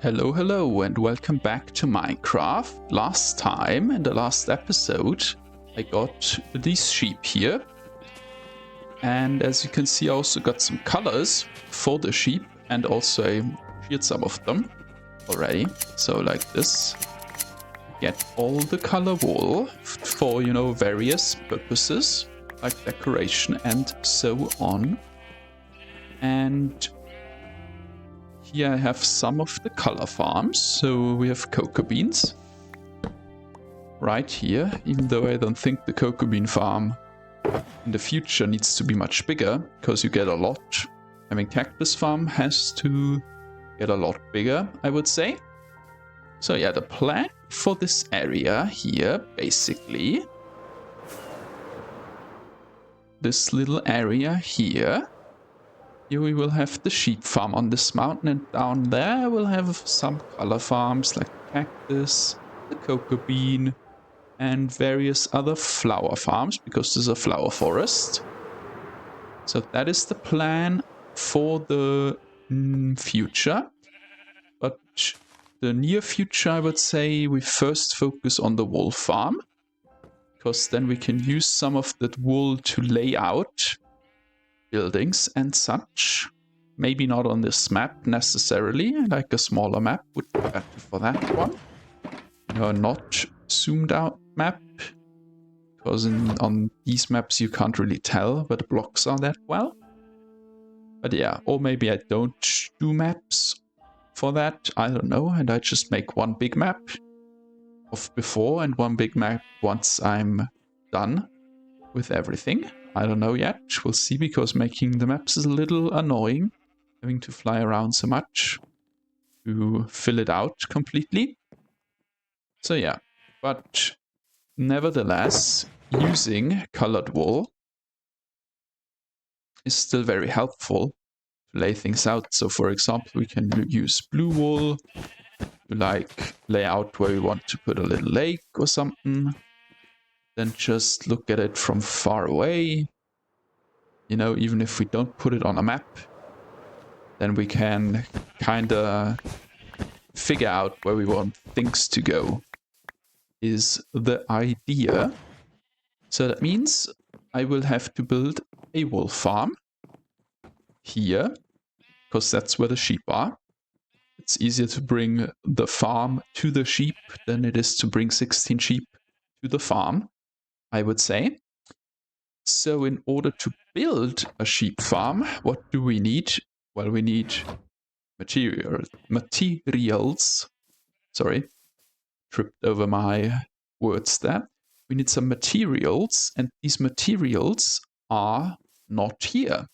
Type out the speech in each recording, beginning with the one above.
Hello, hello, and welcome back to Minecraft. Last time, in the last episode, I got these sheep here. And as you can see, I also got some colors for the sheep, and also I sheared some of them already. So like this, get all the color wool for, various purposes, like decoration and so on. And here I have some of the color farms. So we have cocoa beans right here, even though I don't think the cocoa bean farm in the future needs to be much bigger, because you get a lot. I mean, cactus farm has to get a lot bigger, I would say. So yeah, the plan for this area here, basically, this little area here, here we will have the sheep farm on this mountain, and down there we'll have some color farms like the cactus, the cocoa bean, and various other flower farms, because there's a flower forest. So that is the plan for the future. But the near future, I would say we first focus on the wool farm, because then we can use some of that wool to lay out buildings and such. Maybe not on this map necessarily, like a smaller map would be better for that one. Not zoomed out map, because on these maps you can't really tell where the blocks are that well. But yeah, or maybe I don't do maps for that, I don't know, and I just make one big map of before and one big map once I'm done with everything. I don't know yet, we'll see, because making the maps is a little annoying, having to fly around so much to fill it out completely. So yeah, but nevertheless, using colored wool is still very helpful to lay things out. So for example, we can use blue wool to like lay out where we want to put a little lake or something. Then just look at it from far away. Even if we don't put it on a map, then we can kind of figure out where we want things to go, is the idea. So that means I will have to build a wool farm here, because that's where the sheep are. It's easier to bring the farm to the sheep than it is to bring 16 sheep to the farm, I would say. So in order to build a sheep farm, what do we need? Well, we need materials. Sorry, tripped over my words there. We need some materials, and these materials are not here.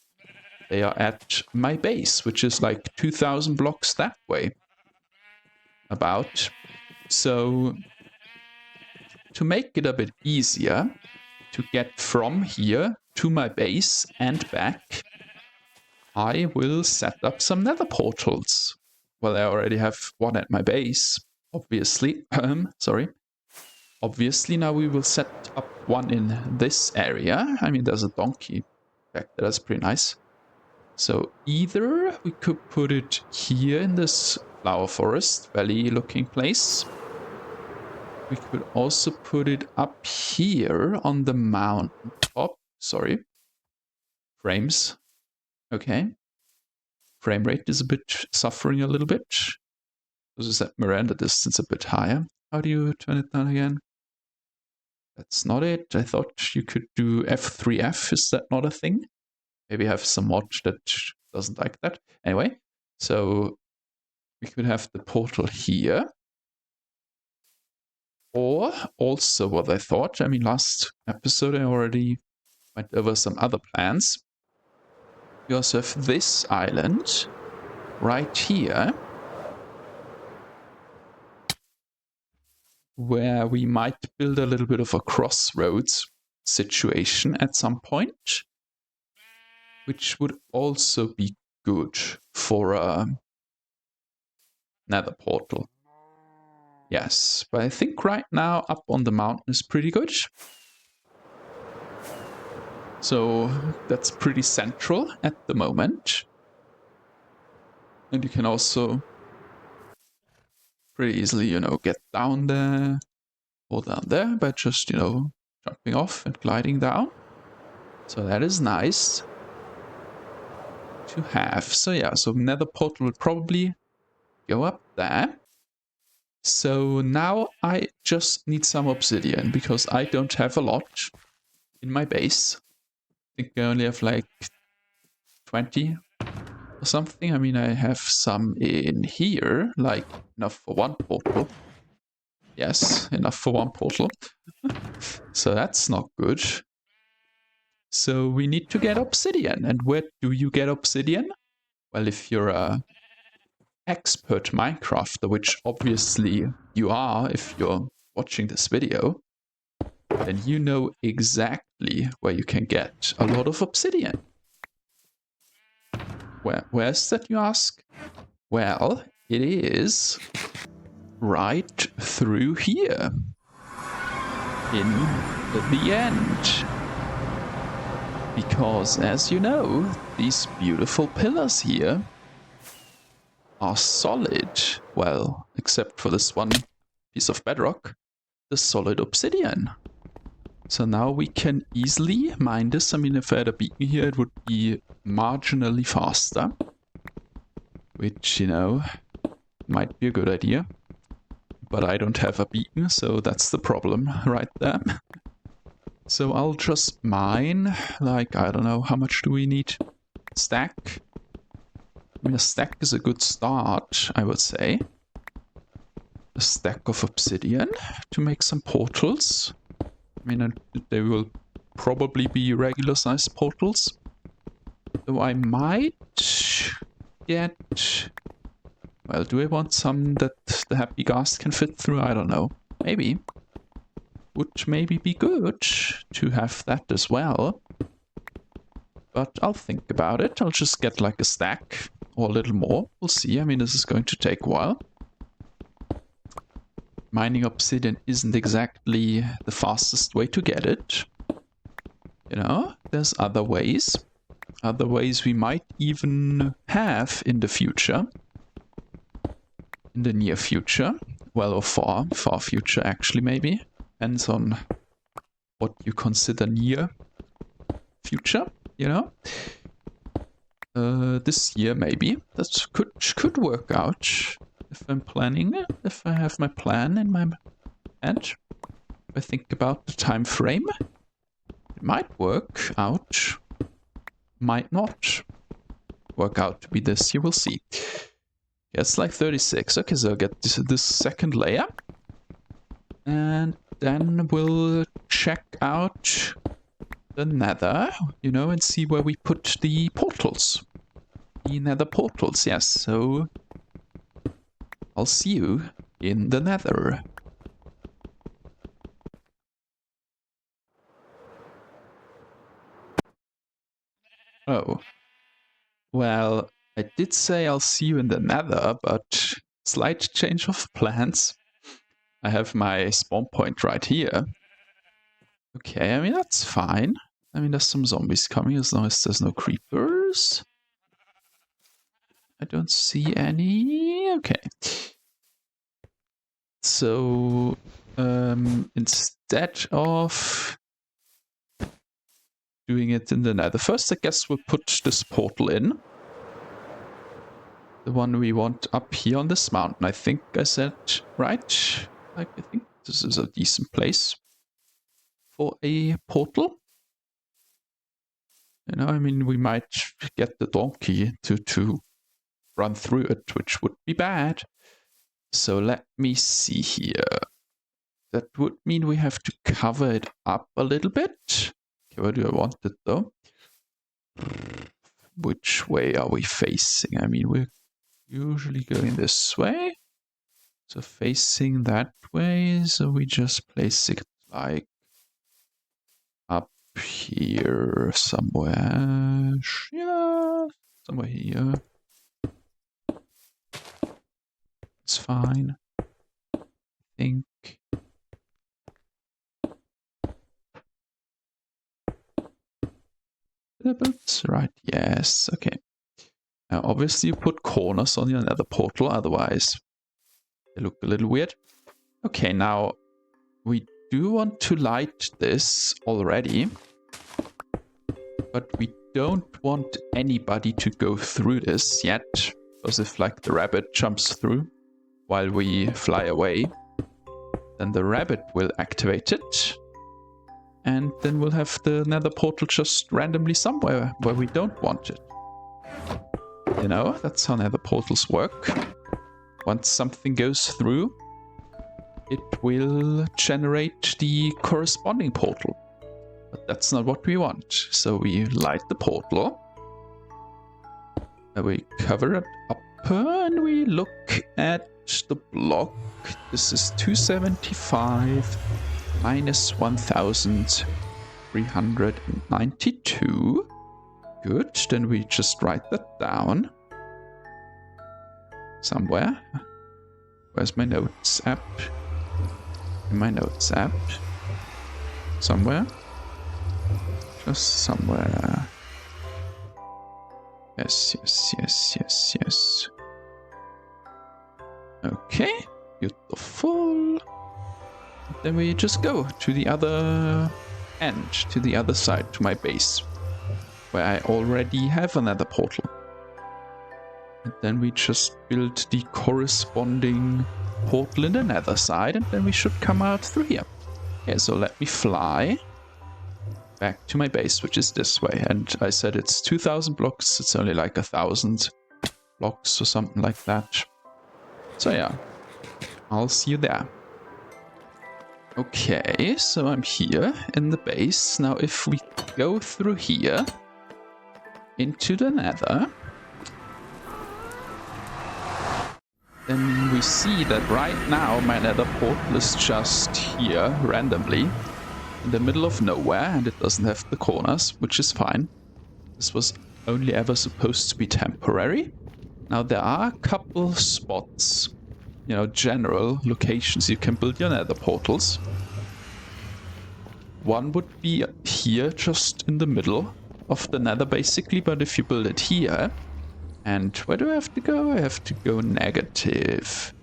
They are at my base, which is like 2,000 blocks that way. About. So to make it a bit easier to get from here to my base and back, I will set up some nether portals. Well, I already have one at my base, obviously. Sorry. Obviously, now we will set up one in this area. I mean, there's a donkey back there. That's pretty nice. So either we could put it here in this flower forest valley looking place. We could also put it up here on the mountain top. Sorry. Frames. Okay. Frame rate is a bit suffering a little bit. This is at Miranda distance a bit higher. How do you turn it down again? That's not it. I thought you could do F3F. Is that not a thing? Maybe have some mod that doesn't like that. Anyway, so we could have the portal here. Or also what I thought, I mean, last episode I already went over some other plans. We also have this island right here, where we might build a little bit of a crossroads situation at some point, which would also be good for a nether portal. Yes, but I think right now up on the mountain is pretty good. So that's pretty central at the moment. And you can also pretty easily, get down there or down there by just, jumping off and gliding down. So that is nice to have. So yeah, so Nether portal will probably go up there. So now I just need some obsidian because I don't have a lot in my base. I think I only have like 20 or something. I mean, I have some in here, like enough for one portal. Yes, enough for one portal. So that's not good. So we need to get obsidian. And where do you get obsidian? Well, if you're a expert Minecrafter, which obviously you are if you're watching this video, then you know exactly where you can get a lot of obsidian. Where's that, you ask? Well, it is right through here in the end. Because, as you know, these beautiful pillars here are solid. Well, except for this one piece of bedrock, the solid obsidian. So now we can easily mine this. I mean, if I had a beacon here, it would be marginally faster. Which, might be a good idea. But I don't have a beacon, so that's the problem right there. So I'll just mine, like, I don't know, how much do we need? Stack? I mean, a stack is a good start, I would say. A stack of obsidian to make some portals. I mean, they will probably be regular sized portals. Though I might get... Well, do I want some that the happy ghast can fit through? I don't know. Maybe. Would maybe be good to have that as well. But I'll think about it. I'll just get like a stack or a little more. We'll see. I mean, this is going to take a while. Mining obsidian isn't exactly the fastest way to get it. There's other ways. Other ways we might even have in the future. In the near future. Well, or far future actually, maybe. Depends on what you consider near future, This year, maybe. That could work out if I'm planning it, if I have my plan in my head. If I think about the time frame, it might work out. Might not work out to be this year, we'll see. Yeah, it's like 36. Okay, so I'll get this second layer. And then we'll check out the Nether, and see where we put the portals. The Nether portals, yes. So I'll see you in the Nether. Oh. Well, I did say I'll see you in the Nether, but slight change of plans. I have my spawn point right here. Okay, I mean, that's fine. I mean, there's some zombies coming as long as there's no creepers. I don't see any. Okay. So, instead of doing it in the Nether, first I guess we'll put this portal in. The one we want up here on this mountain. I think I said right. Like, I think this is a decent place for a portal. I mean, we might get the donkey to run through it, which would be bad. So let me see here. That would mean we have to cover it up a little bit. Okay, where do I want it though? Which way are we facing? I mean, we're usually going this way. So facing that way, so we just place it like up here somewhere. Yeah, somewhere here. It's fine. I think. Right, yes, okay. Now, obviously, you put corners on your Nether portal, otherwise They look a little weird. Okay, now we do want to light this already, but we don't want anybody to go through this yet, because if like the rabbit jumps through while we fly away, then the rabbit will activate it, and then we'll have the nether portal just randomly somewhere where we don't want it. You know, that's how nether portals work. Once something goes through, it will generate the corresponding portal. But that's not what we want. So we light the portal. And we cover it up and we look at the block. This is 275 minus 1392. Good, then we just write that down somewhere. Where's my notes app? In my notes app. Somewhere. Just somewhere. Yes. Okay, beautiful. Then we just go to the other end, to the other side, to my base, where I already have another portal. And then we just build the corresponding portal in the nether side, and then we should come out through here. Okay, so let me fly back to my base, which is this way. And I said it's 2,000 blocks. It's only like 1,000 blocks or something like that. So yeah, I'll see you there. Okay, so I'm here in the base. Now if we go through here into the nether, then we see that right now my nether portal is just here randomly in the middle of nowhere, and it doesn't have the corners, which is fine. This was only ever supposed to be temporary. Now there are a couple spots, you know, general locations you can build your nether portals. One would be here, just in the middle of the nether basically, but if you build it here, and where do I have to go? I have to go negative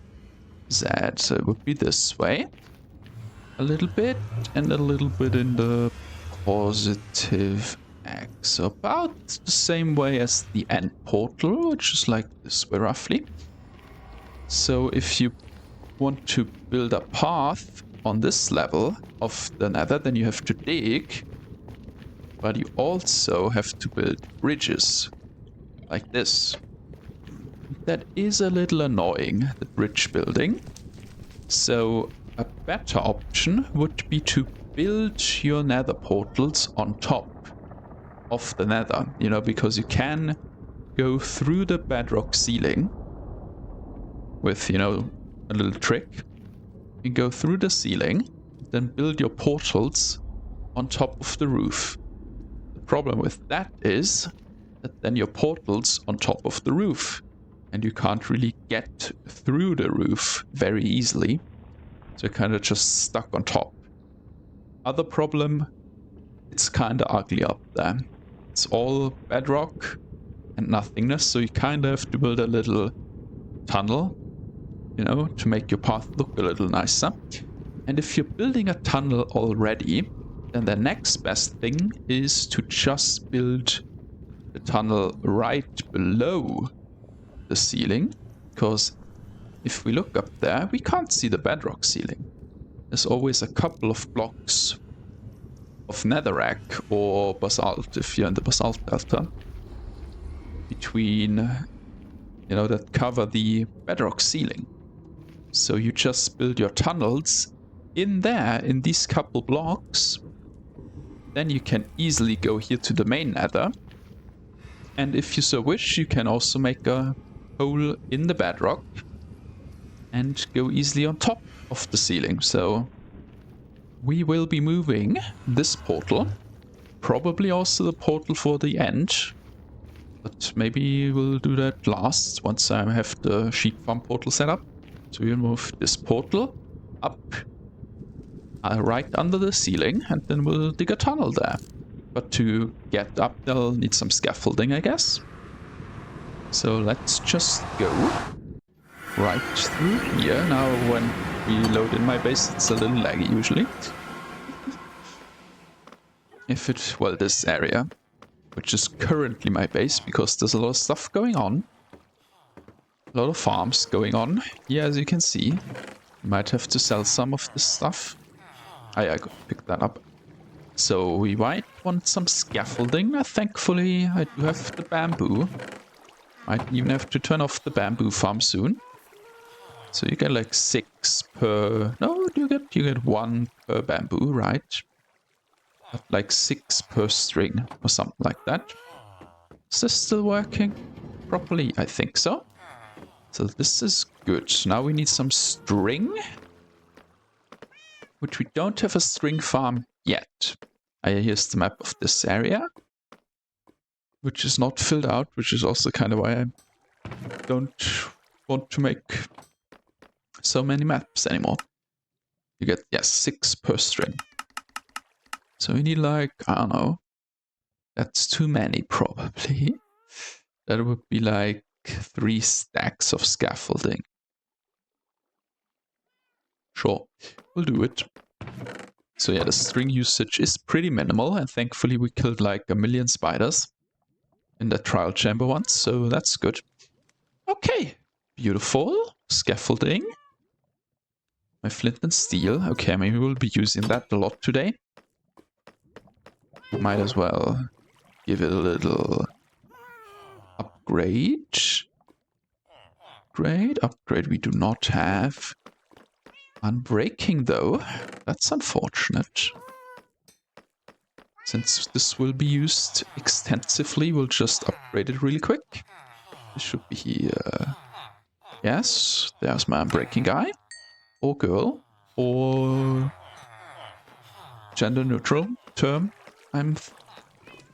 Z, so it would be this way. A little bit, and a little bit in the positive X. So about the same way as the end portal, which is like this way roughly. So if you want to build a path on this level of the nether, then you have to dig. But you also have to build bridges. Like this. That is a little annoying, the bridge building. So a better option would be to build your nether portals on top of the nether, you know, because you can go through the bedrock ceiling with, you know, a little trick. You go through the ceiling, then build your portals on top of the roof. The problem with that is that then your portal's on top of the roof, and you can't really get through the roof very easily, so you're kind of just stuck on top. Other problem, it's kind of ugly up there. It's all bedrock and nothingness, so you kind of have to build a little tunnel, you know, to make your path look a little nicer. And if you're building a tunnel already, then the next best thing is to just build the tunnel right below the ceiling, because if we look up there, we can't see the bedrock ceiling. There's always a couple of blocks of netherrack or basalt, if you're in the basalt delta, between, you know, that cover the bedrock ceiling. So you just build your tunnels in there, in these couple blocks. Then you can easily go here to the main nether. And if you so wish, you can also make a hole in the bedrock and go easily on top of the ceiling. So we will be moving this portal, probably also the portal for the end, but maybe we'll do that last once I have the sheep farm portal set up. So we'll move this portal up right under the ceiling, and then we'll dig a tunnel there. But to get up, they'll need some scaffolding, I guess. So let's just go. right through here. Now when we load in my base, it's a little laggy usually. Well, this area, which is currently my base, because there's a lot of stuff going on. A lot of farms going on here, as you can see. Might have to sell some of this stuff. I could pick that up. So we might want some scaffolding. Thankfully, I do have the bamboo. Might even have to turn off the bamboo farm soon. So you get like 6 per... No, you get 1 per bamboo, right? But like 6 per string or something like that. Is this still working properly? I think so. So this is good. Now we need some string, which we don't have a string farm yet. Here's the map of this area, which is not filled out, which is also kind of why I don't want to make so many maps anymore. You get, yes, 6 per string. So we need like, I don't know, that's too many probably. That would be like 3 stacks of scaffolding. Sure, we'll do it. So yeah, the string usage is pretty minimal, and thankfully we killed like 1,000,000 spiders in the trial chamber once, so that's good. Okay, beautiful. Scaffolding. My flint and steel. Okay, maybe we'll be using that a lot today. Might as well give it a little upgrade. Upgrade we do not have. Unbreaking though, that's unfortunate. Since this will be used extensively, we'll just upgrade it really quick. This should be, yes, there's my unbreaking guy. Or girl. Or gender neutral term I'm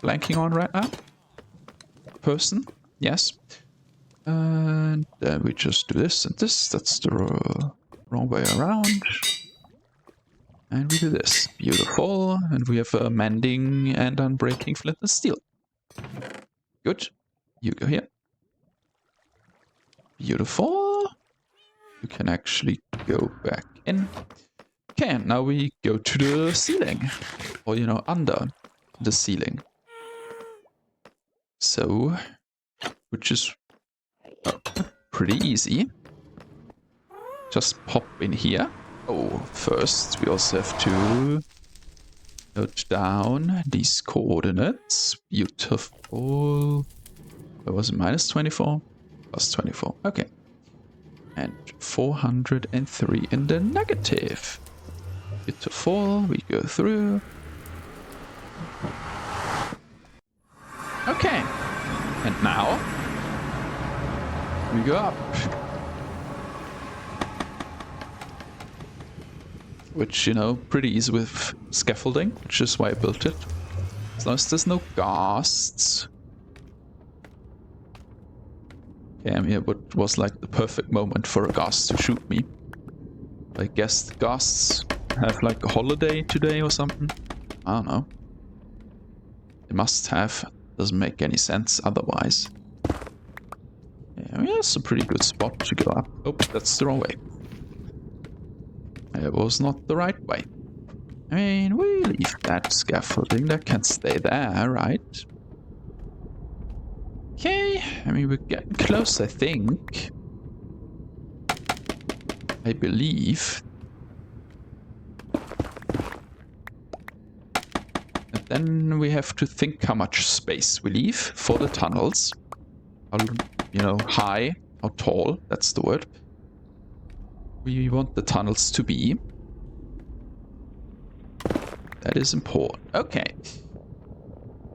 blanking on right now. Person, yes. And then we just do this and this. That's the wrong way around. And we do this. Beautiful. And we have a mending and unbreaking flint and steel. Good. You go here. Beautiful. You can actually go back in. Okay, now we go to the ceiling. Or, you know, under the ceiling. So, which is pretty easy. Just pop in here. Oh, first we also have to note down these coordinates. Beautiful. What was it? Minus 24? Plus 24. Okay. And 403 in the negative. Beautiful. We go through. Okay. And now we go up. Which, you know, pretty easy with scaffolding, which is why I built it. As long as there's no ghasts. Okay, I mean, what was like the perfect moment for a ghast to shoot me. I guess the ghasts have like a holiday today or something. I don't know. They must have. Doesn't make any sense otherwise. Yeah, I mean, that's a pretty good spot to go up. Oh, that's the wrong way. It was not the right way. I mean, we leave that scaffolding. That can stay there, right? Okay. I mean, we're getting close, I think. I believe. And then we have to think how much space we leave for the tunnels. How, you know, high, how tall, that's the word. We want the tunnels to be. That is important. Okay.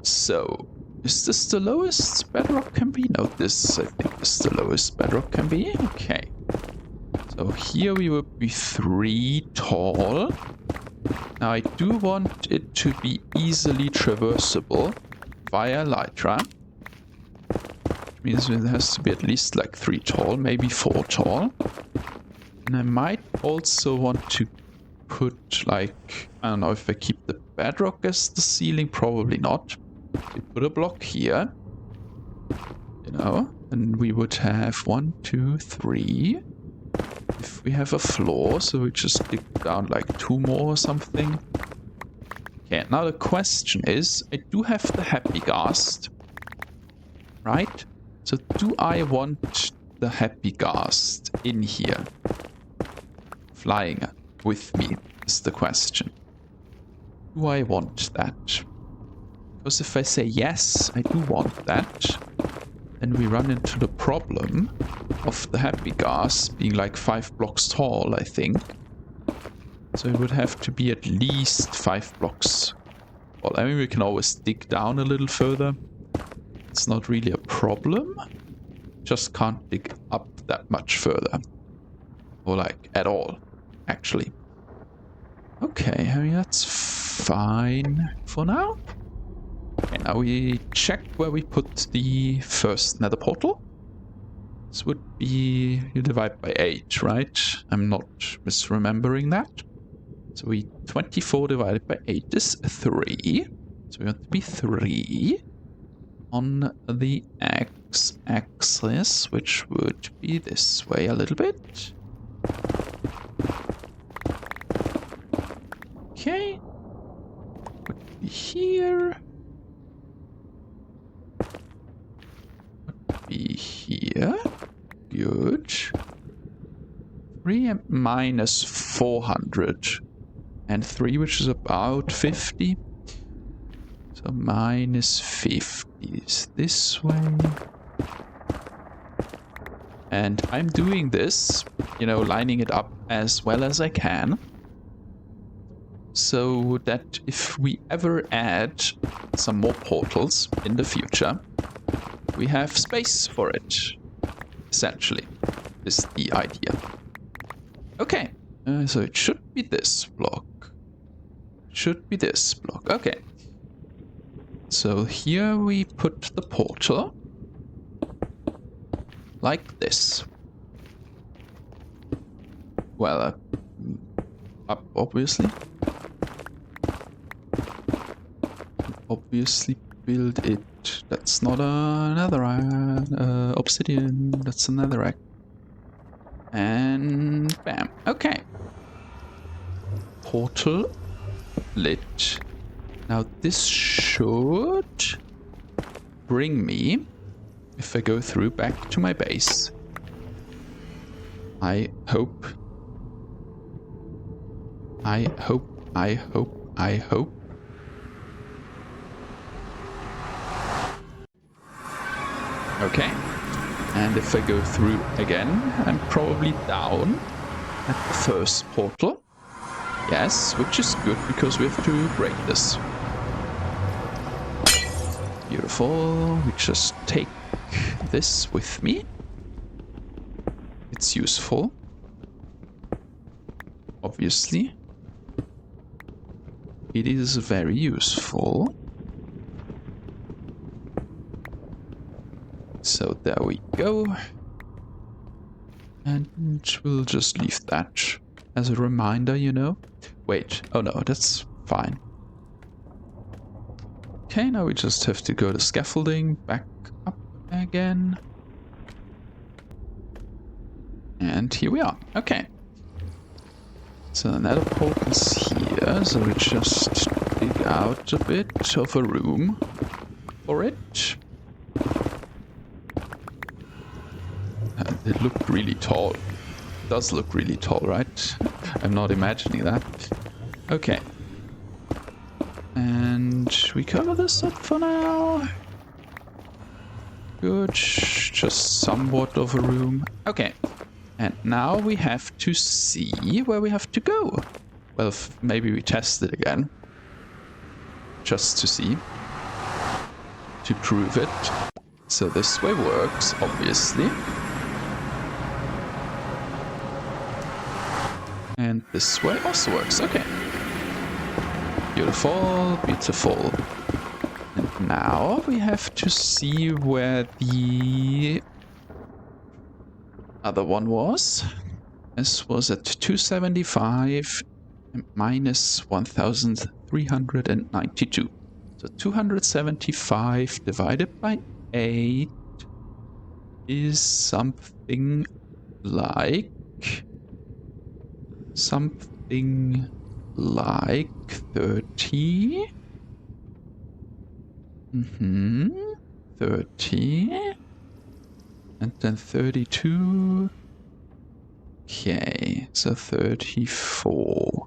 So, is this the lowest bedrock can be? No, this I think is the lowest bedrock can be. Okay. So here we would be 3 tall. Now I do want it to be easily traversable via Elytra. Means it has to be at least like 3 tall, maybe 4 tall. And I might also want to put like, I don't know if I keep the bedrock as the ceiling, probably not. We put a block here, you know, and we would have 1, 2, 3. we have a floor, so we just dig down like 2 more or something. Okay, now the question is, I do have the happy ghast, right? So do I want the happy ghast in here? Flying with me is the question. Do I want that? Because if I say yes, I do want that, then we run into the problem of the happy ghast being like 5 blocks tall, I think. So it would have to be at least 5 blocks. Well, I mean, we can always dig down a little further. It's not really a problem. Just can't dig up that much further. Or like, at all, actually. Okay, I mean, that's fine for now. Okay, now we check where we put the first nether portal. This would be, you divide by 8, right? I'm not misremembering that. So 24 divided by 8 is 3. So we want to be 3 on the x-axis, which would be this way a little bit. Okay. Would be here. Would be here. Good. 3 and minus 400. And 3, which is about 50. So minus 50 is this way. And I'm doing this, you know, lining it up as well as I can. So that if we ever add some more portals in the future, we have space for it. Essentially, is the idea. Okay, so it should be this block. Should be this block. Okay. So here we put the portal. Like this. Well, up, obviously. Obviously build it. That's not another obsidian. That's another egg. And bam. Okay. Portal lit. Now this should bring me, if I go through, back to my base. I hope. I hope, I hope, I hope. Okay. And if I go through again, I'm probably down at the first portal. Yes, which is good because we have to break this. Beautiful. We just take this with me. It's useful. Obviously. It is very useful. So there we go. And we'll just leave that as a reminder, you know. Wait, oh no, that's fine. Okay, now we just have to go to scaffolding, back up again. And here we are. Okay. So the nether portal's here, so we just dig out a bit of a room for it. And it looked really tall. It does look really tall, right? I'm not imagining that. Okay. And we cover this up for now. Good. Just somewhat of a room. Okay. And now we have to see where we have to go. Well, maybe we test it again. Just to see. To prove it. So this way works, obviously. And this way also works. Okay. Beautiful, beautiful. And now we have to see where the other one was. This was at 275 minus 1392. So 275 divided by 8 is something like something like 30. 30. And then 32. Okay, so 34.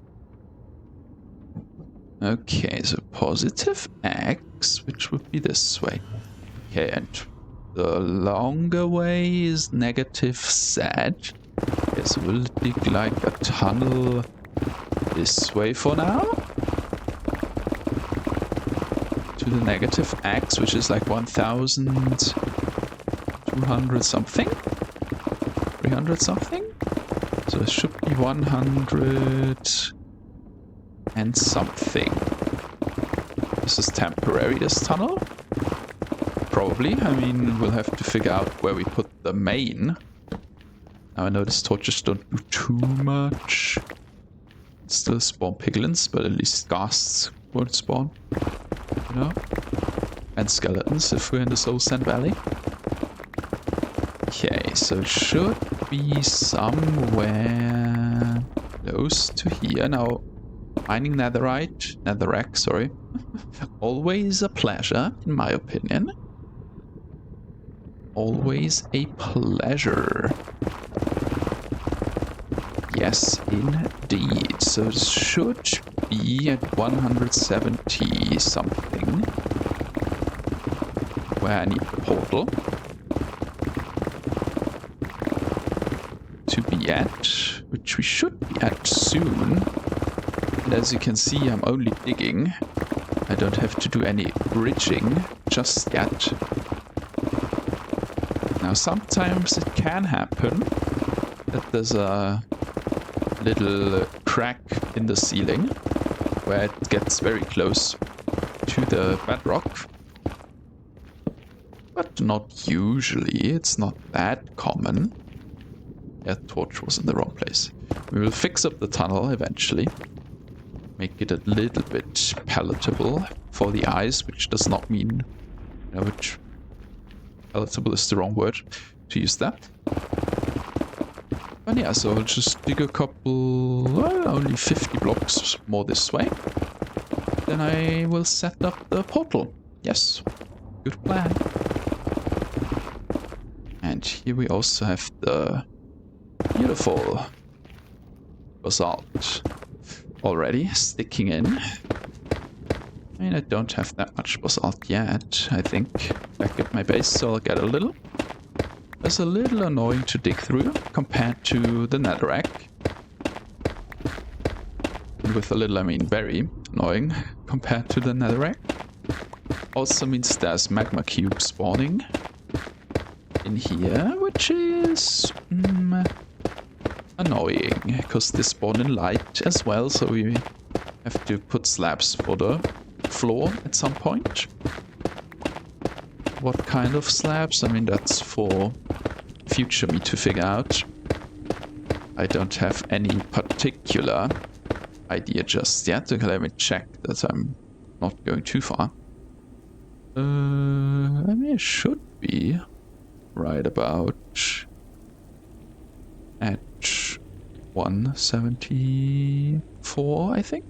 Okay, so positive X, which would be this way. Okay, and the longer way is negative Z. Okay, so we'll dig like a tunnel this way for now. To the negative X, which is like 1,200 something? 300 something? So it should be 100 and something. This is temporary, this tunnel. Probably. I mean, we'll have to figure out where we put the main. Now I know these torches don't do too much. Still spawn piglins, but at least ghasts won't spawn. You know? And skeletons if we're in the Soul Sand Valley. Okay, so it should be somewhere close to here. Now, mining netherrack, sorry. Always a pleasure, in my opinion. Always a pleasure. Yes, indeed. So it should be at 170 something. Where I need the portal to be at, which we should be at soon. And as you can see, I'm only digging. I don't have to do any bridging just yet. Now sometimes it can happen that there's a little crack in the ceiling where it gets very close to the bedrock. But not usually, it's not that common. That torch was in the wrong place. We will fix up the tunnel eventually. Make it a little bit palatable for the eyes, which does not mean, you know, which palatable is the wrong word to use that. But yeah, so I'll just dig a couple, well, only 50 blocks more this way. Then I will set up the portal. Yes, good plan. And here we also have the beautiful basalt already sticking in. I mean, I don't have that much basalt yet, I think, back at my base, so I'll get a little. It's a little annoying to dig through compared to the netherrack. And with a little, I mean very annoying compared to the netherrack. Also means there's magma cube spawning in here, which is annoying, because they spawn in light as well, so we have to put slabs for the floor at some point. What kind of slabs? I mean, that's for future me to figure out. I don't have any particular idea just yet. Okay, let me check that I'm not going too far. I mean, it should be right about at 174, I think.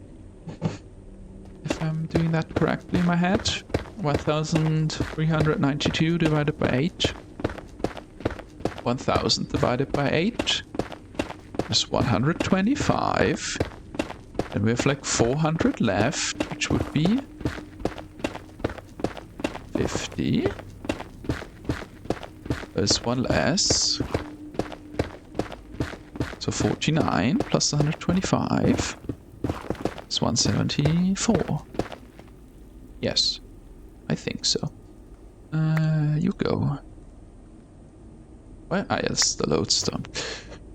If I'm doing that correctly in my head. 1,392 divided by 8. 1,000 divided by 8 is 125. And we have like 400 left, which would be 50. There's one less. So 49 plus 125 is 174. Yes, I think so. You go. Where? Ah, yes, the lodestone.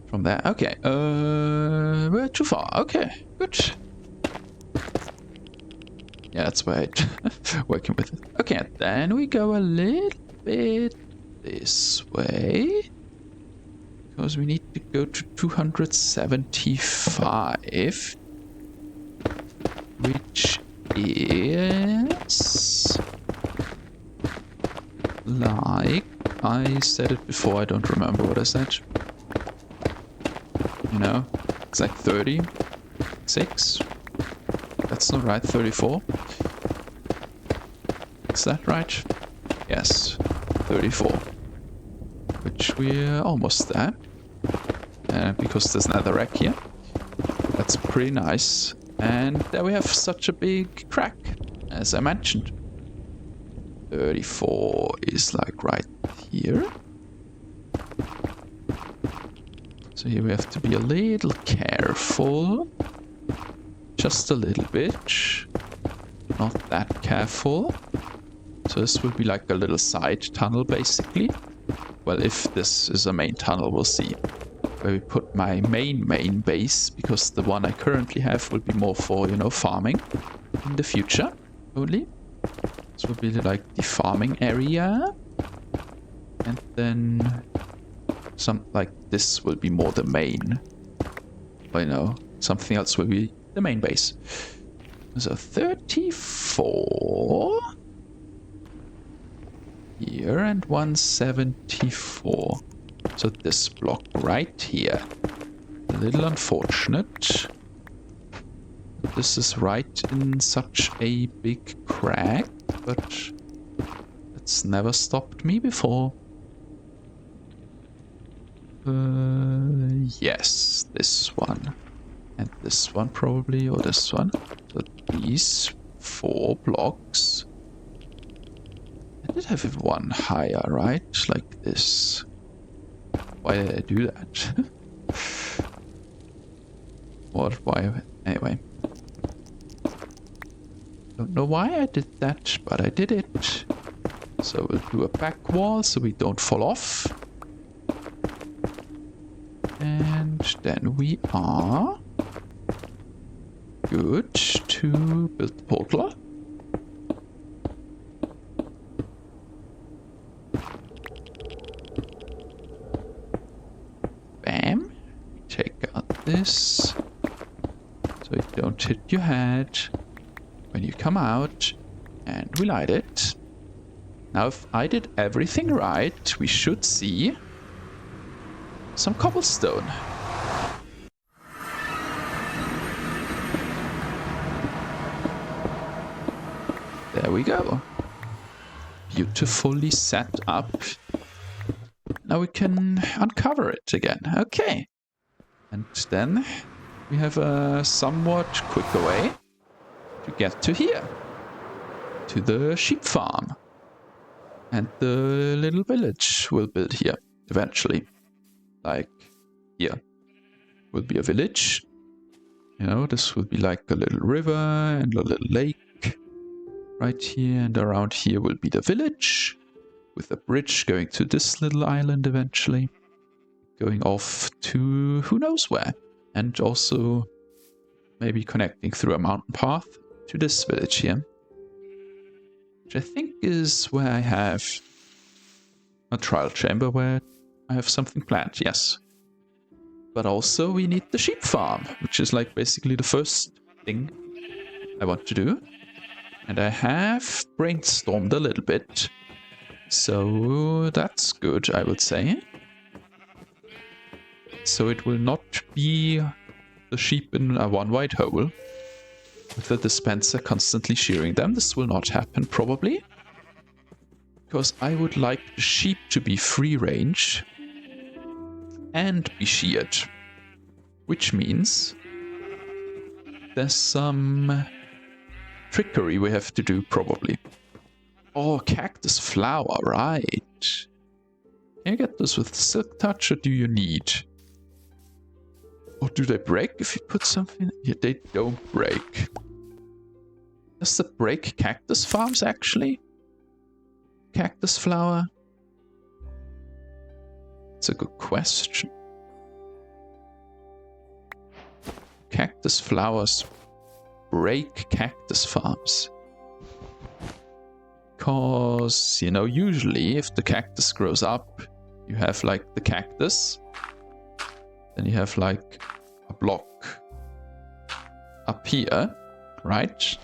From there. Okay. We're too far. Okay, good. Yeah, that's why I'm working with it. Okay, then we go a little bit this way. Because we need to go to 275. Which is like I said it before, I don't remember what I said. You know, Looks like 36. That's not right, 34. Is that right? Yes, 34. Which we're almost there. Because there's another rack here. That's pretty nice. And there we have such a big crack, as I mentioned. 34 is like right here. So here we have to be a little careful. Just a little bit. Not that careful. So this will be like a little side tunnel basically. Well, if this is a main tunnel, we'll see. Where we put my main base, because the one I currently have will be more for, you know, farming in the future only. This will be like the farming area. And then some like this will be more the main. Or, you know, something else will be the main base. So 34 here and 174. So this block right here. A little unfortunate. This is right in such a big crack, but that's never stopped me before. Yes, this one. And this one probably, or this one. So these 4 blocks. I did have one higher, right? Like this. Why did I do that? What? Why? Anyway. Don't know why I did that, but I did it. So we'll do a back wall so we don't fall off. And then we are good to build the portal. Bam. Take out this. So you don't hit your head when you come out. And we light it. Now if I did everything right, we should see some cobblestone. There we go. Beautifully set up. Now we can uncover it again. Okay. And then we have a somewhat quicker way to get to here. To the sheep farm. And the little village we'll build here eventually. Like here will be a village. You know, this will be like a little river and a little lake. Right here, and around here will be the village. With a bridge going to this little island eventually. Going off to who knows where. And also maybe connecting through a mountain path to this village here. Which I think is where I have a trial chamber where I have something planned, yes. But also we need the sheep farm, which is like basically the first thing I want to do. And I have brainstormed a little bit. So that's good, I would say. So it will not be the sheep in a one wide hole. With the dispenser constantly shearing them. This will not happen, probably. Because I would like the sheep to be free range. And be sheared. Which means there's some trickery we have to do, probably. Oh, cactus flower, right. Can you get this with silk touch, or do you need? Or do they break if you put something? Yeah, they don't break. Does that break cactus farms, actually? Cactus flower? It's a good question. Cactus flowers break cactus farms. Because, you know, usually if the cactus grows up, you have like the cactus. Then you have like a block up here, right?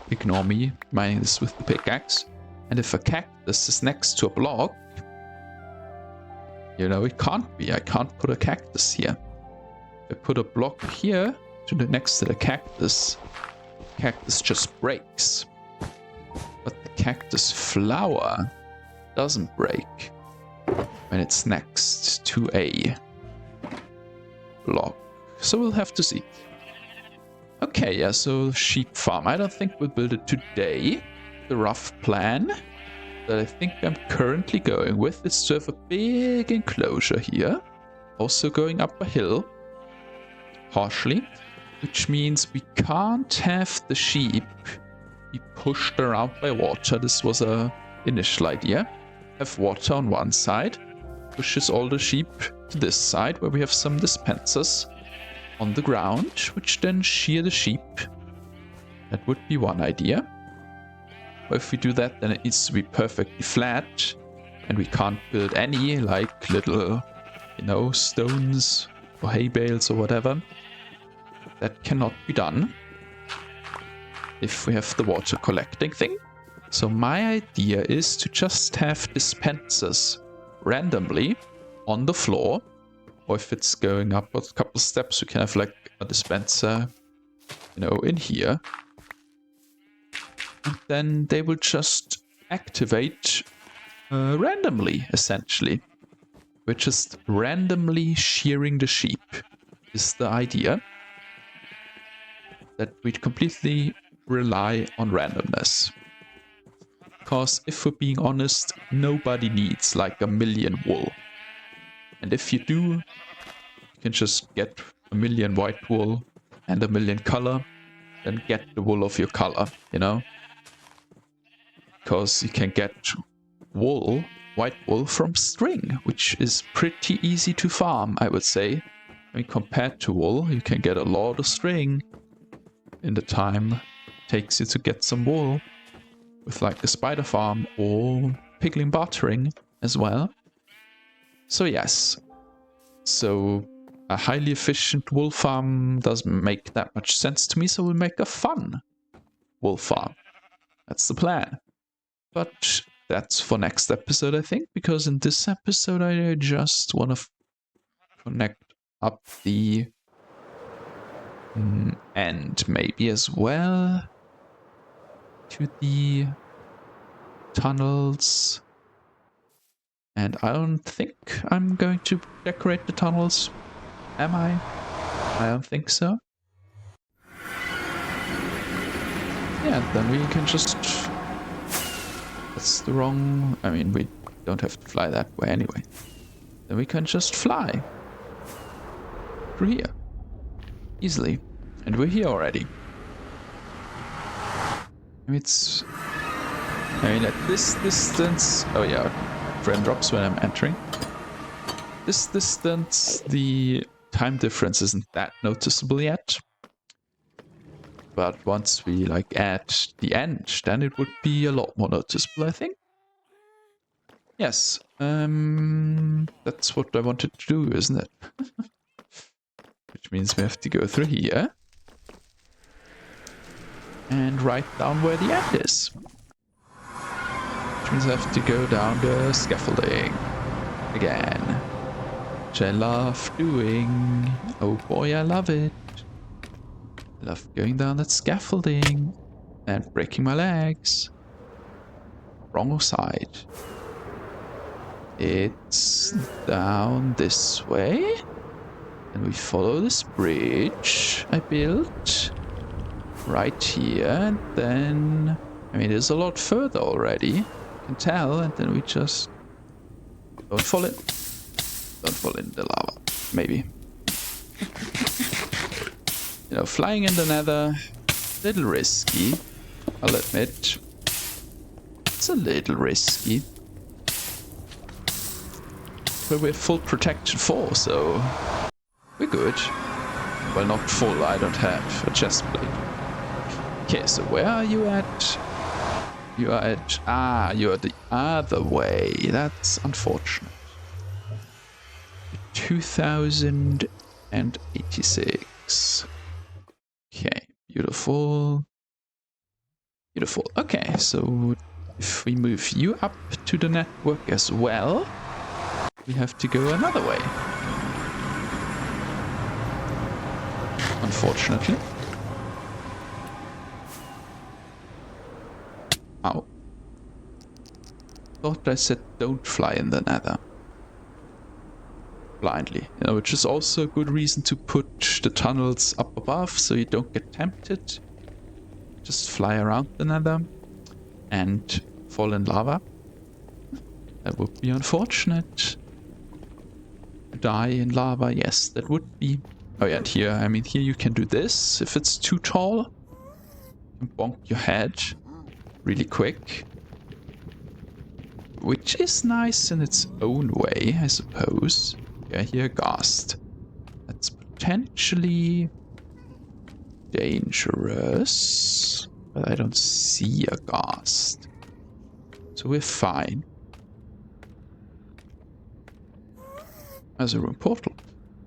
Ignore me mining this with the pickaxe. And if a cactus is next to a block, you know, it can't be. I can't put a cactus here. I put a block here to the next to the cactus just breaks. But the cactus flower doesn't break when it's next to a block. So we'll have to see. Okay, yeah, so sheep farm. I don't think we'll build it today. The rough plan that I think I'm currently going with is to have a big enclosure here. Also going up a hill. Partially. Which means we can't have the sheep be pushed around by water. This was a initial idea. Have water on one side. Pushes all the sheep to this side where we have some dispensers on the ground, which then shear the sheep. That would be one idea. But if we do that, then it needs to be perfectly flat. And we can't build any, like, little, stones or hay bales or whatever. That cannot be done if we have the water collecting thing. So my idea is to just have dispensers randomly on the floor. Or if it's going up a couple steps, we can have like a dispenser, in here. And then they will just activate randomly, essentially. We're just randomly shearing the sheep, is the idea. That we completely rely on randomness. Because if we're being honest, nobody needs like 1,000,000 wool. And if you do, you can just get 1,000,000 white wool and 1,000,000 color, then get the wool of your color, Because you can get wool, white wool from string, which is pretty easy to farm, I would say. I mean, compared to wool, you can get a lot of string in the time it takes you to get some wool with like the spider farm or piglin bartering as well. So yes, so a highly efficient wool farm doesn't make that much sense to me, so we'll make a fun wool farm. That's the plan. But that's for next episode, I think, because in this episode I just want to connect up the end maybe as well to the tunnels. And I don't think I'm going to decorate the tunnels, am I? I don't think so. Yeah, then we can just... That's the wrong... I mean, we don't have to fly that way anyway. Then we can just fly through here. Easily. And we're here already. I mean, at this distance... Oh yeah, frame drops when I'm entering. This distance, the time difference isn't that noticeable yet. But once we add the end, then it would be a lot more noticeable, I think. Yes, that's what I wanted to do, isn't it? Which means we have to go through here. And write down where the end is. Which means I have to go down the scaffolding again. Which I love doing. Oh boy, I love it. I love going down that scaffolding and breaking my legs. Wrong side. It's down this way. And we follow this bridge I built. Right here, and then... I mean, it's a lot further already. You can tell, and then we just... Don't fall in. Don't fall in the lava. Maybe. Flying in the Nether, a little risky, I'll admit. It's a little risky. But we're full protection 4, so we're good. Well, not full, I don't have a chest plate. Okay, so where are you at? You are at... Ah, you are the other way. That's unfortunate. 2086. Okay, beautiful. Beautiful. Okay, so if we move you up to the network as well, we have to go another way. unfortunately. Ow. Thought I said don't fly in the Nether. Blindly, you know, which is also a good reason to put the tunnels up above so you don't get tempted. Just fly around the Nether and fall in lava. That would be unfortunate. Die in lava, yes, that would be. Oh yeah, and here, I mean, here you can do this if it's too tall. You can bonk your head really quick. Which is nice in its own way, I suppose. Yeah, here, Ghast. That's potentially dangerous. But I don't see a Ghast. So we're fine. As a room portal.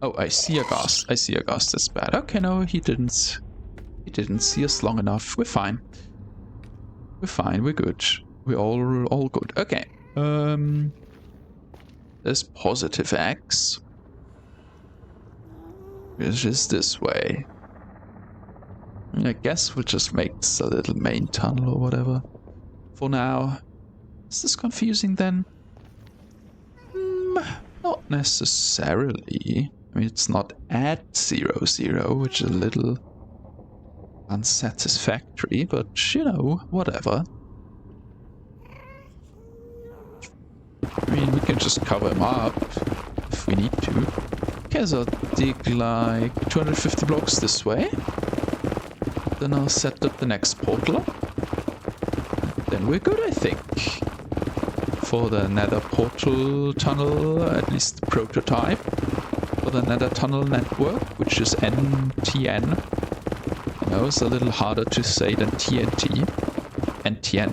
Oh, I see a Ghast. I see a Ghast. That's bad. Okay, no, he didn't. He didn't see us long enough. We're fine. We're fine. We're good. We're all good. Okay. There's positive X. Which is this way. I guess we'll just make this a little main tunnel or whatever. For now. Is this confusing then? Not necessarily. I mean, it's not at 0, 0, which is a little unsatisfactory, but, you know, whatever. I mean, we can just cover him up if we need to. Okay, so I'll dig like 250 blocks this way. Then I'll set up the next portal. Then we're good, I think. For the Nether portal tunnel, at least the prototype. For the Nether tunnel network, which is NTN. I know it's a little harder to say than TNT. NTN.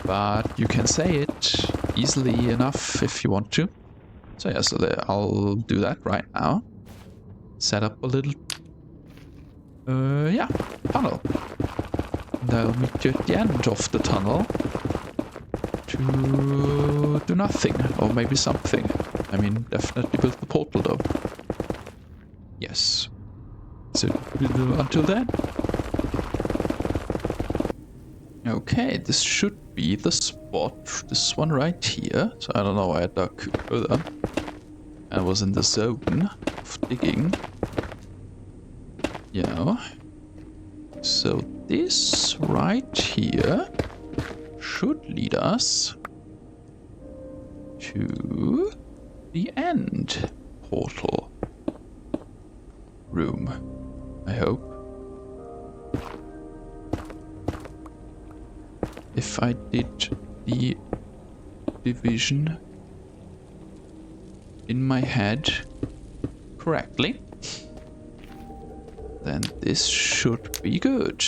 But you can say it easily enough if you want to. So yeah, so I'll do that right now. Set up a little, yeah, tunnel. And I'll meet you at the end of the tunnel to do nothing, or maybe something. I mean, definitely build the portal though. Yes. So until then. Okay, this should be the spot. This one right here. So I don't know why I dug further. I was in the zone of digging. Yeah. So this right here should lead us to the end portal room, I hope. If I did the division in my head correctly, then this should be good.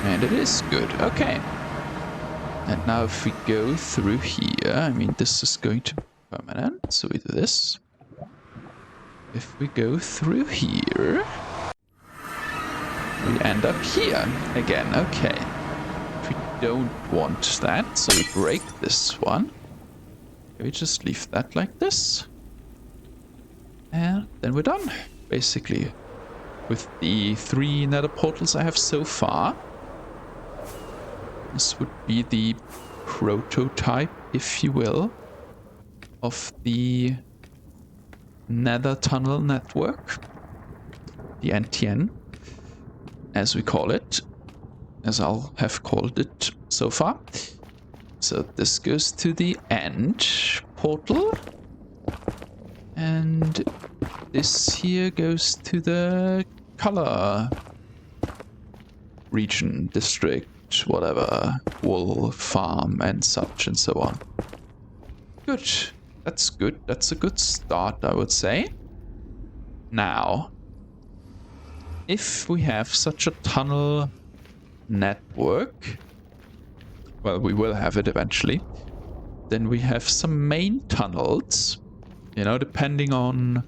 And it is good. Okay. And now if we go through here, I mean, this is going to be permanent, so we do this. If we go through here, we end up here again. Okay. We don't want that, so we break this one. We just leave that like this. And then we're done, basically. With the 3 nether portals I have so far. This would be the prototype, if you will, of the nether tunnel network. The NTN, as we call it. As I'll have called it so far. So this goes to the end portal. And this here goes to the color region, district, whatever, wool farm and such and so on. Good. That's good. That's a good start, I would say. Now, if we have such a tunnel network, well, we will have it eventually, then we have some main tunnels, you know, depending on,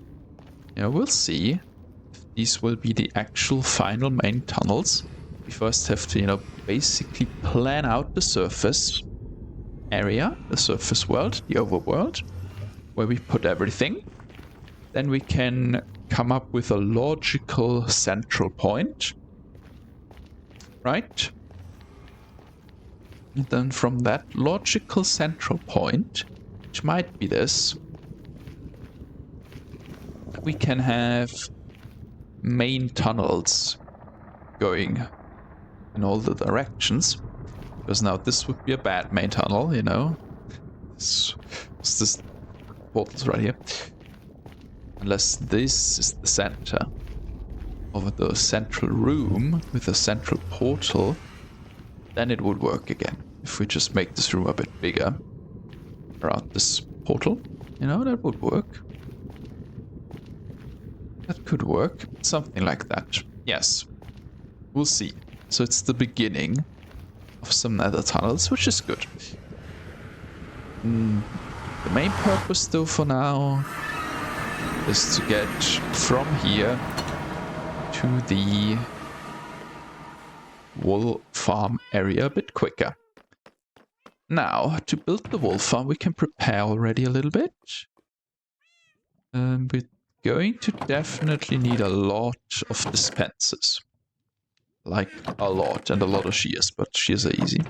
you know, we'll see if these will be the actual final main tunnels. We first have to, you know, basically plan out the surface area, the surface world, the overworld, where we put everything. Then we can come up with a logical central point, right? And then from that logical central point, which might be this, we can have main tunnels going in all the directions. Because now this would be a bad main tunnel, you know. This portal's right here. Unless this is the center of the central room with a central portal, then it would work again. If we just make this room a bit bigger around this portal, you know, that would work. That could work. Something like that. Yes. We'll see. So it's the beginning of some nether tunnels, which is good. The main purpose, though, for now is to get from here to the wool farm area a bit quicker. Now, to build the wool farm, we can prepare already a little bit. We're going to definitely need a lot of dispensers. Like a lot, and a lot of shears, but shears are easy.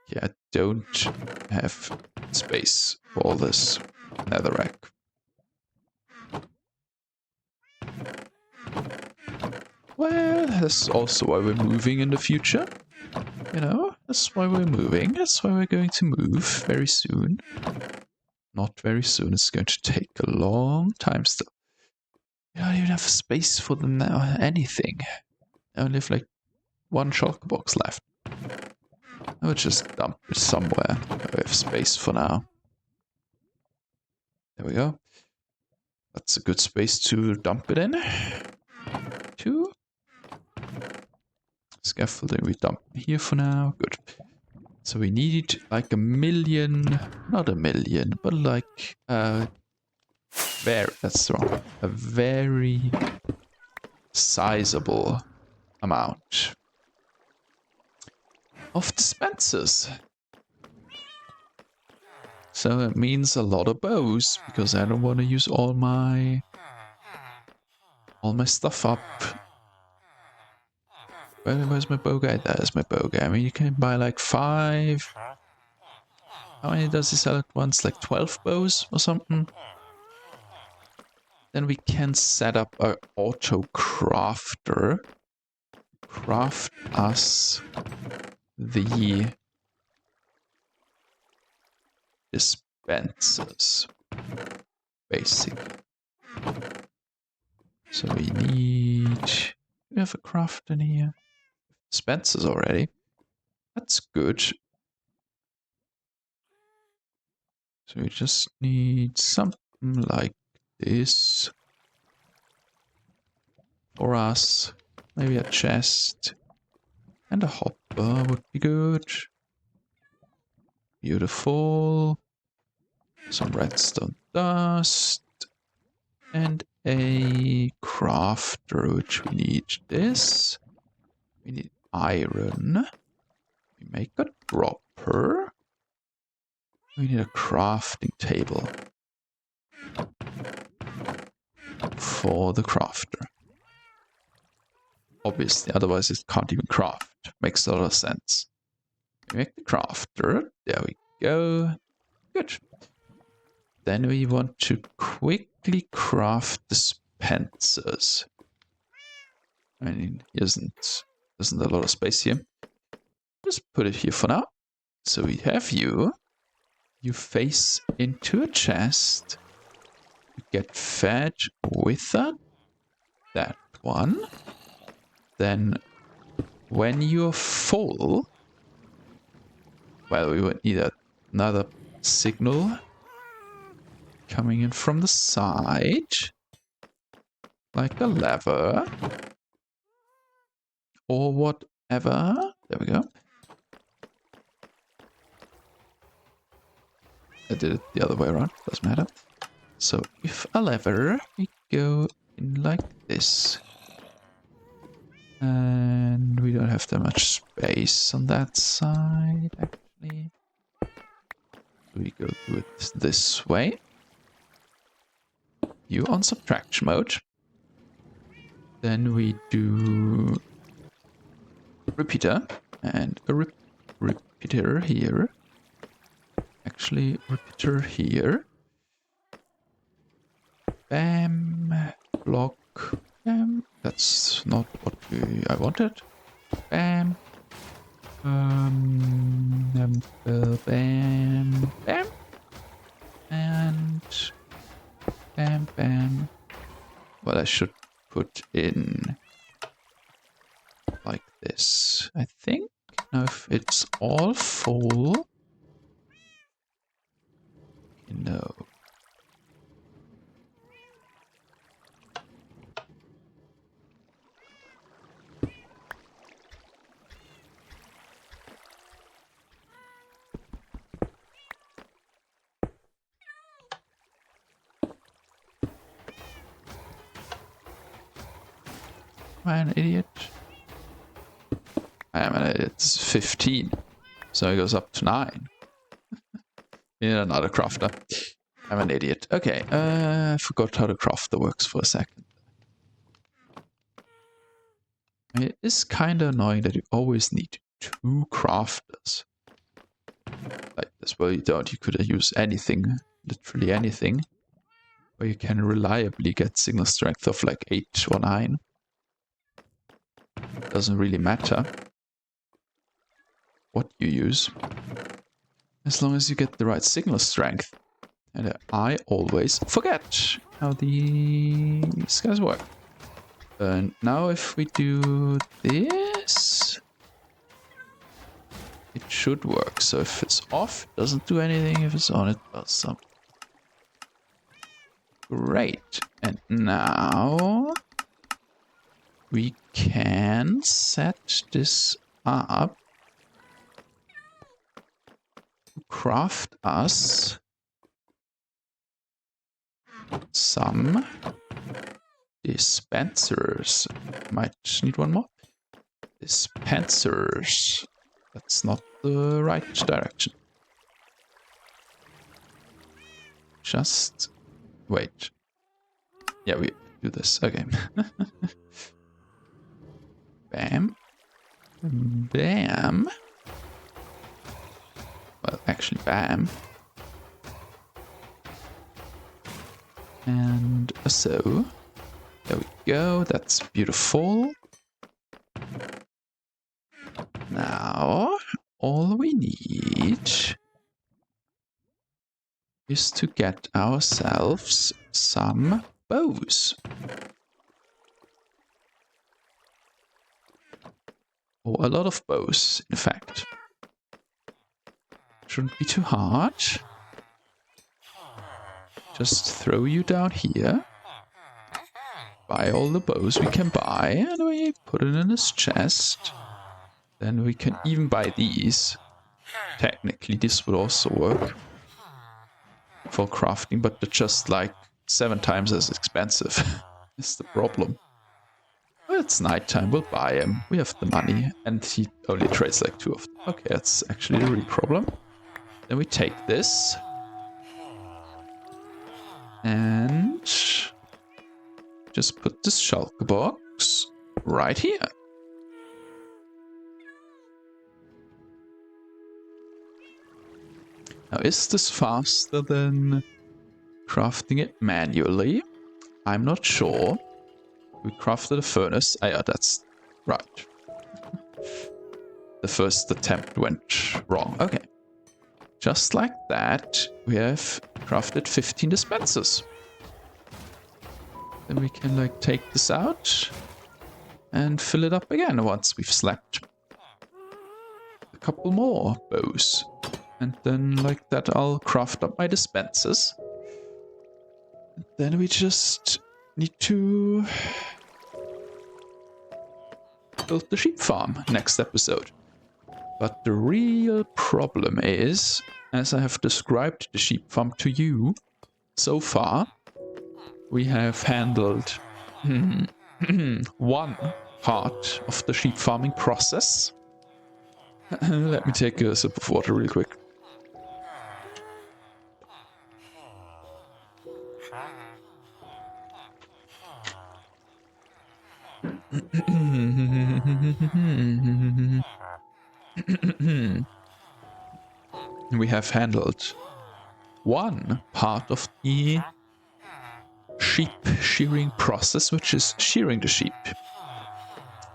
Yeah, I don't have space for all this netherrack. Well, that's also why we're moving in the future. You know, that's why we're moving. That's why we're going to move very soon. Not very soon, it's going to take a long time still. We don't even have space for them now, anything. I only have like one shulker box left. I would just dump it somewhere where we have space for now. There we go. That's a good space to dump it in. 2. Scaffolding we dump here for now. Good. So we need like 1 million, not 1 million, but like that's wrong. A very sizable amount of dispensers. So it means a lot of bows, because I don't want to use all my stuff up. Where's my bow guy? There's my bow guy. I mean, you can buy like 5. How many does he sell at once? Like 12 bows or something? Then we can set up our auto crafter. Craft us the dispensers, basically. So we have a craft in here. Dispensers already. That's good. So we just need something like this for us. Maybe a chest and a hopper would be good. Beautiful. Some redstone dust. And a crafter, which we need this. We need iron. We make a dropper. We need a crafting table for the crafter. Obviously, otherwise it can't even craft. Makes a lot of sense. We make the crafter. There we go. Good. Then we want to quickly craft dispensers. I mean, isn't a lot of space here. Just put it here for now. So we have you. You face into a chest. You get fed with that one. Then when you're full, well, we would need another signal coming in from the side, like a lever or whatever. There we go. I did it the other way around, doesn't matter. So if a lever, we go in like this. And we don't have that much space on that side, actually. we go do it this way. You on subtraction mode. Then we do repeater and a repeater here. Actually, repeater here. Bam, block, bam. That's not what I wanted. Bam. Bam, bam. And bam, bam. Well, I should put in like this, I think. Now, if it's all full, no. Am I an idiot? I am an idiot. It's 15. So it goes up to 9. Need another crafter. I'm an idiot. Okay, I forgot how the crafter works for a second. It is kind of annoying that you always need 2 crafters. Like this, well you don't. You could use anything, literally anything, where you can reliably get signal strength of like 8 or 9. Doesn't really matter what you use, as long as you get the right signal strength. And I always forget how these guys work. And now if we do this, it should work. So if it's off, it doesn't do anything. If it's on, it does something. Great. And now we can set this up to craft us some dispensers. Might need one more. Dispensers. That's not the right direction. Just wait. Yeah, we do this. Okay. Bam. Bam. Well, actually, bam. And so. There we go. That's beautiful. Now, all we need is to get ourselves some bows. Or a lot of bows, in fact. Shouldn't be too hard. Just throw you down here. Buy all the bows we can buy, and we put it in this chest. Then we can even buy these. Technically, this would also work for crafting, but they're just like 7 times as expensive. That's the problem. Well, it's nighttime, we'll buy him. We have the money, and he only trades like 2 of them. Okay, that's actually the real problem. Then we take this. And just put this shulker box right here. Now, is this faster than crafting it manually? I'm not sure. We crafted a furnace. Ah, yeah, that's right. The first attempt went wrong. Okay. Just like that, we have crafted 15 dispensers. Then we can like take this out and fill it up again once we've slept. A couple more bows. And then like that I'll craft up my dispensers. And then we just need to build the sheep farm next episode. But the real problem is, as I have described the sheep farm to you, so far we have handled one part of the sheep farming process. Let me take a sip of water real quick. We have handled one part of the sheep shearing process, which is shearing the sheep.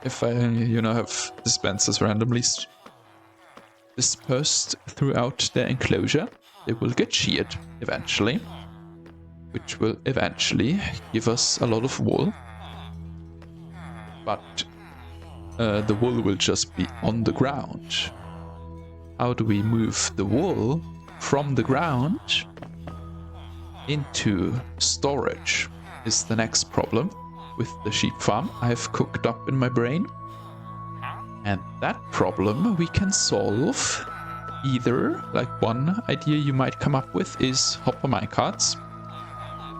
If I, have dispensers randomly dispersed throughout their enclosure, they will get sheared eventually, which will eventually give us a lot of wool. But the wool will just be on the ground. How do we move the wool from the ground into storage is the next problem with the sheep farm I have cooked up in my brain. And that problem we can solve either, like one idea you might come up with is hopper minecarts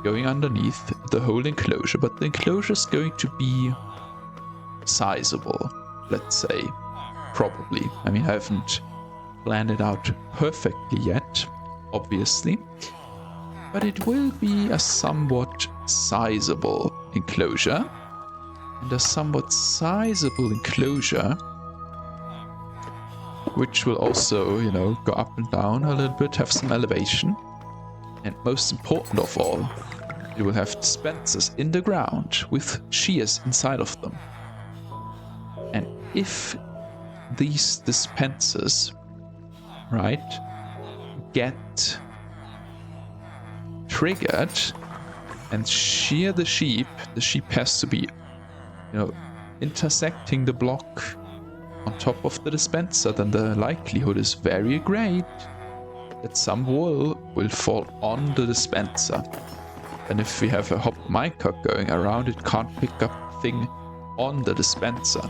going underneath the whole enclosure, but the enclosure is going to be sizable, let's say, probably. I mean, I haven't planned it out perfectly yet, obviously, but it will be a somewhat sizable enclosure, and a somewhat sizable enclosure which will also, go up and down a little bit, have some elevation, and most important of all, it will have dispensers in the ground with shears inside of them. And if these dispensers, right, get triggered and shear the sheep has to be, intersecting the block on top of the dispenser, then the likelihood is very great that some wool will fall on the dispenser. And if we have a hop minecart going around, it can't pick up the thing on the dispenser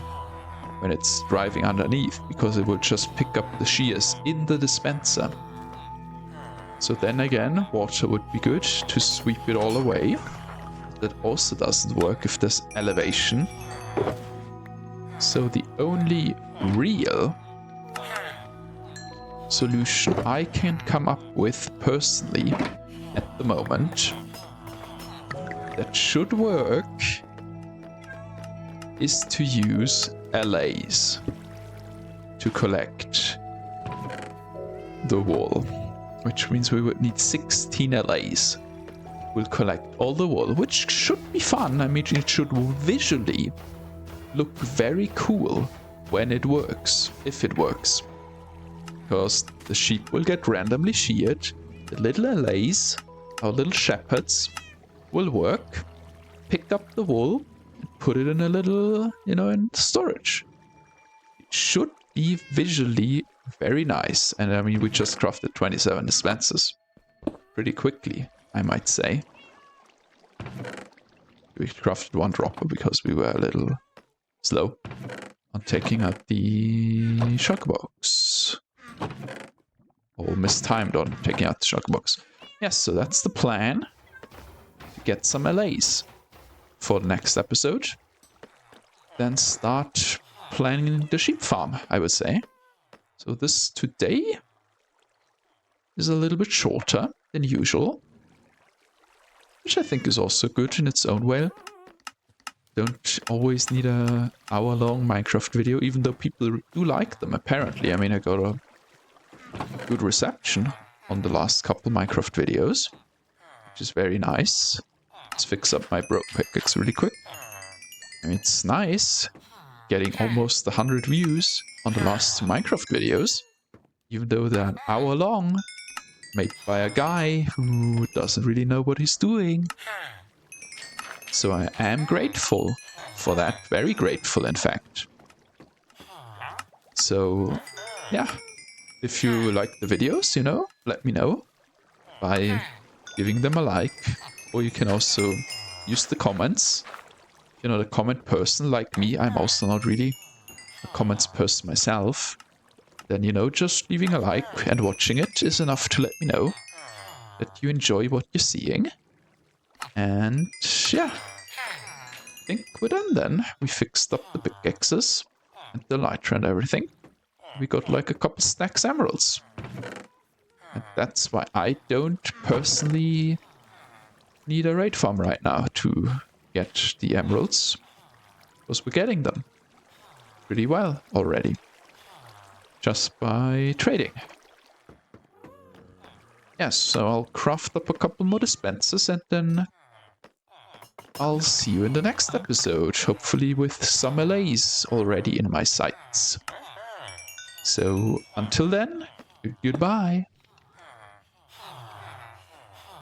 when it's driving underneath, because it will just pick up the shears in the dispenser. So then again, water would be good to sweep it all away. That also doesn't work if there's elevation. So the only real solution I can come up with personally at the moment that should work is to use LAs to collect the wool, which means we would need 16 LAs. We'll collect all the wool, which should be fun. I mean, it should visually look very cool when it works, if it works. Because the sheep will get randomly sheared, the little LAs, our little shepherds, will work, pick up the wool, and put it in a little, in storage. It should be visually very nice. And I mean, we just crafted 27 dispensers pretty quickly, I might say. We crafted one dropper because we were a little slow on taking out the shulker box. Or mistimed on taking out the shulker box. Yes, so that's the plan. Get some LAs for the next episode. Then start planning the sheep farm, I would say. So this today is a little bit shorter than usual, which I think is also good in its own way. Don't always need a hour-long Minecraft video, even though people do like them, apparently. I mean, I got a good reception on the last couple Minecraft videos, which is very nice. Let's fix up my broke pickaxe really quick. I mean, it's nice getting almost 100 views on the last two Minecraft videos, even though they're an hour long, made by a guy who doesn't really know what he's doing. So I am grateful for that, very grateful in fact. So yeah, if you like the videos, let me know by giving them a like, or you can also use the comments. If you're not a comment person like me, I'm also not really a comments person myself, then just leaving a like and watching it is enough to let me know that you enjoy what you're seeing. And yeah, I think we're done then. We fixed up the pickaxes and the lighter and everything. We got like a couple stacks emeralds. And that's why I don't personally need a raid farm right now to get the emeralds, because we're getting them pretty well already, just by trading. Yes, so I'll craft up a couple more dispensers and then I'll see you in the next episode, hopefully with some LAs already in my sights. So until then, goodbye.